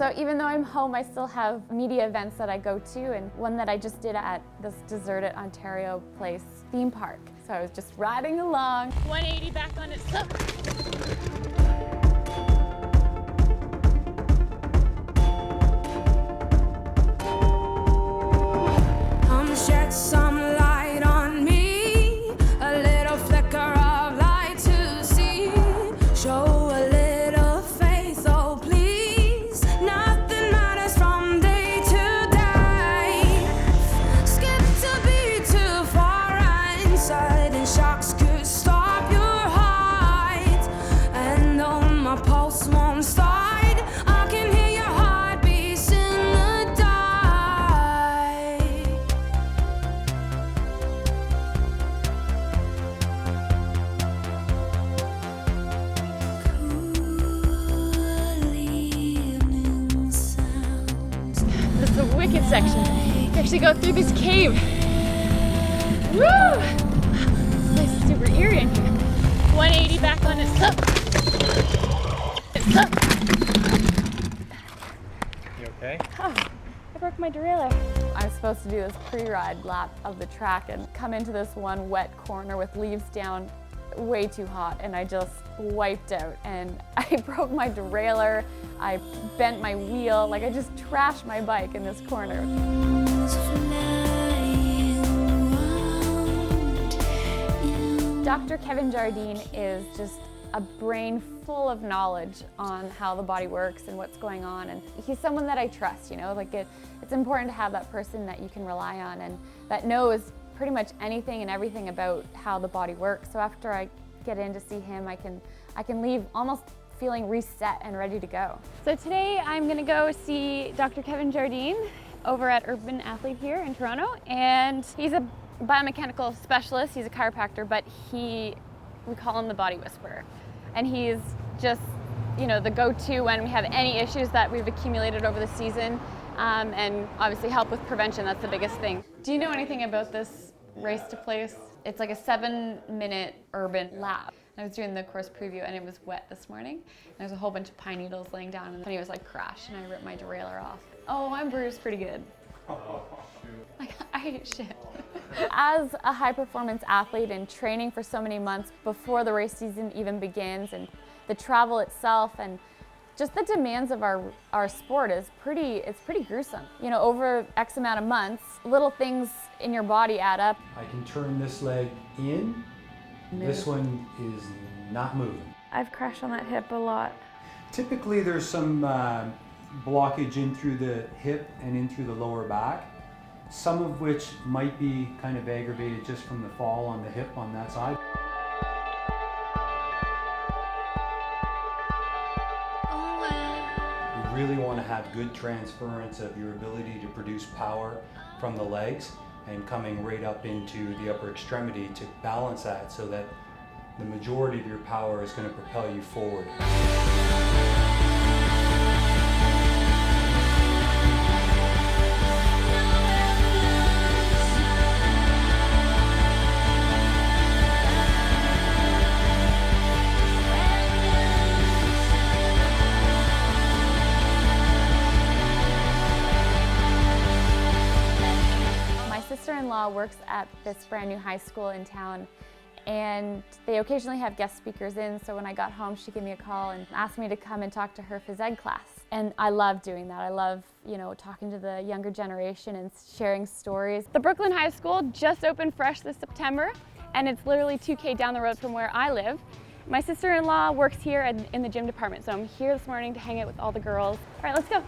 So even though I'm home, I still have media events that I go to, and one that I just did at this Deserted Ontario Place theme park. So I was just riding along. 180 back on itself. Shed some light on me, a little flicker of light to see. Show a little faith, oh please. Nothing matters from day to day. Skip to be too far inside, and shocks could stop your heart. And though my pulse won't start, I can hear your heartbeats in the dark. This is the wicked section. You actually go through this cave. Woo! This place is super eerie in here. 180 back on itself. You okay? Oh, I broke my derailleur. I'm supposed to do this pre-ride lap of the track and come into this one wet corner with leaves down, way too hot, and I just wiped out, and I broke my derailleur, I bent my wheel, like I just trashed my bike in this corner. Dr. Kevin Jardine is just a brain full of knowledge on how the body works and what's going on, and he's someone that I trust, you know, like it's important to have that person that you can rely on and that knows pretty much anything and everything about how the body works. So after I get in to see him, I can leave almost feeling reset and ready to go. So today I'm gonna go see Dr. Kevin Jardine over at Urban Athlete here in Toronto, and he's a biomechanical specialist, he's a chiropractor, but we call him the body whisperer. And he's just, you know, the go-to when we have any issues that we've accumulated over the season, and obviously help with prevention, that's the biggest thing. Do you know anything about this race to place? It's like a 7-minute urban lap. I was doing the course preview and it was wet this morning. There's a whole bunch of pine needles laying down, and then he was like crash and I ripped my derailleur off. Oh, I'm bruised pretty good. Like, I hate shit. As a high performance athlete and training for so many months before the race season even begins, and the travel itself and just the demands of our sport is pretty gruesome. You know, over X amount of months, little things in your body add up. I can turn this leg in. This one is not moving. I've crashed on that hip a lot. Typically there's some blockage in through the hip and in through the lower back, some of which might be kind of aggravated just from the fall on the hip on that side. You really want to have good transference of your ability to produce power from the legs and coming right up into the upper extremity to balance that so that the majority of your power is going to propel you forward. Sister-in-law works at this brand new high school in town, and they occasionally have guest speakers in, so when I got home she gave me a call and asked me to come and talk to her phys ed class. And I love doing that. I love, you know, talking to the younger generation and sharing stories. The Brooklyn High School just opened fresh this September, and it's literally 2K down the road from where I live. My sister-in-law works here in the gym department, so I'm here this morning to hang out with all the girls. All right, let's go.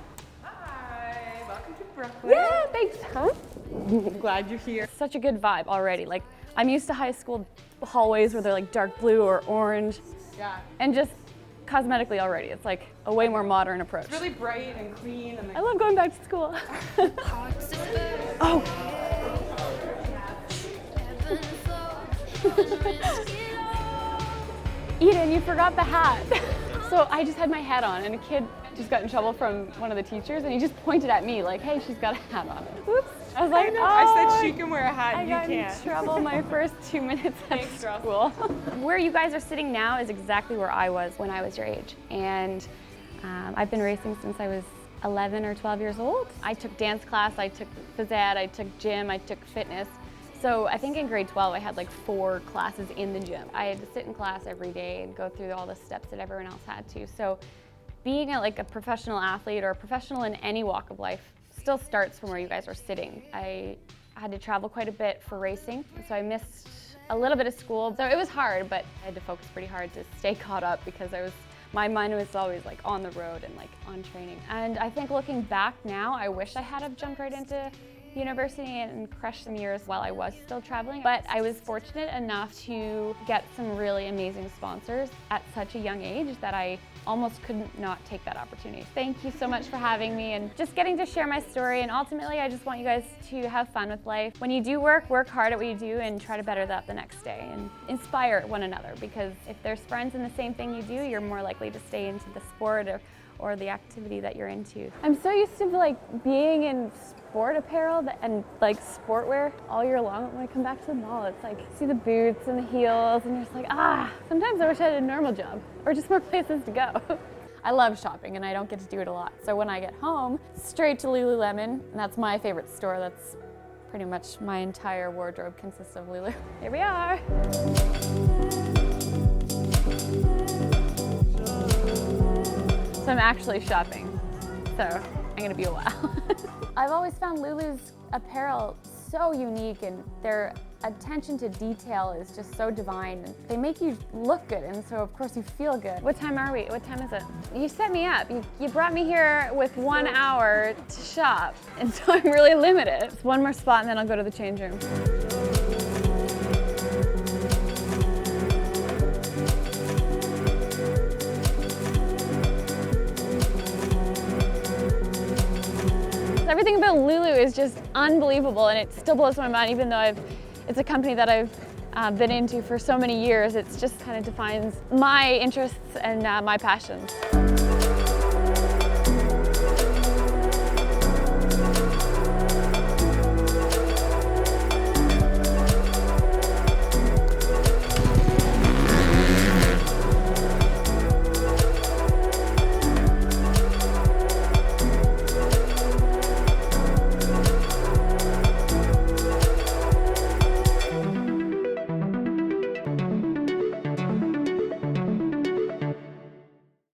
Hi, welcome to Brooklyn. Yeah, thanks. Huh? I'm glad you're here. Such a good vibe already. Like, I'm used to high school hallways where they're like dark blue or orange. Yeah. And just cosmetically already, it's like a way more modern approach. It's really bright and clean. And I love going back to school. Oh. Eden, you forgot the hat. So I just had my hat on, and a kid just got in trouble from one of the teachers, and he just pointed at me like, hey, she's got a hat on. Oops. I was like, oh. I said she can wear a hat, you can't. I got in trouble my first 2 minutes at school. Where you guys are sitting now is exactly where I was when I was your age. And I've been racing since I was 11 or 12 years old. I took dance class, I took phys ed, I took gym, I took fitness. So I think in grade 12 I had like 4 classes in the gym. I had to sit in class every day and go through all the steps that everyone else had to. So being a professional athlete or a professional in any walk of life still starts from where you guys are sitting. I had to travel quite a bit for racing, so I missed a little bit of school. So it was hard, but I had to focus pretty hard to stay caught up because my mind was always like on the road and like on training. And I think looking back now, I wish I had have jumped right into university and crushed some years while I was still traveling. But I was fortunate enough to get some really amazing sponsors at such a young age that I almost couldn't not take that opportunity. Thank you so much for having me and just getting to share my story. And ultimately, I just want you guys to have fun with life. When you do work hard at what you do and try to better that the next day and inspire one another, because if there's friends in the same thing you do, you're more likely to stay into the sport or the activity that you're into. I'm so used to like being in sport apparel and like sportwear all year long. When I come back to the mall, it's like see the boots and the heels and you're just like, sometimes I wish I had a normal job or just more places to go. I love shopping and I don't get to do it a lot. So when I get home, straight to Lululemon, and that's my favorite store. That's pretty much my entire wardrobe consists of Lulu. Here we are. So I'm actually shopping, so I'm gonna be a while. I've always found Lulu's apparel so unique and their attention to detail is just so divine. And they make you look good and so of course you feel good. What time are we? What time is it? You set me up. You brought me here with 1 hour to shop and so I'm really limited. It's one more spot and then I'll go to the change room. Everything about Lulu is just unbelievable and it still blows my mind even though it's a company that I've been into for so many years. It just kind of defines my interests and my passions.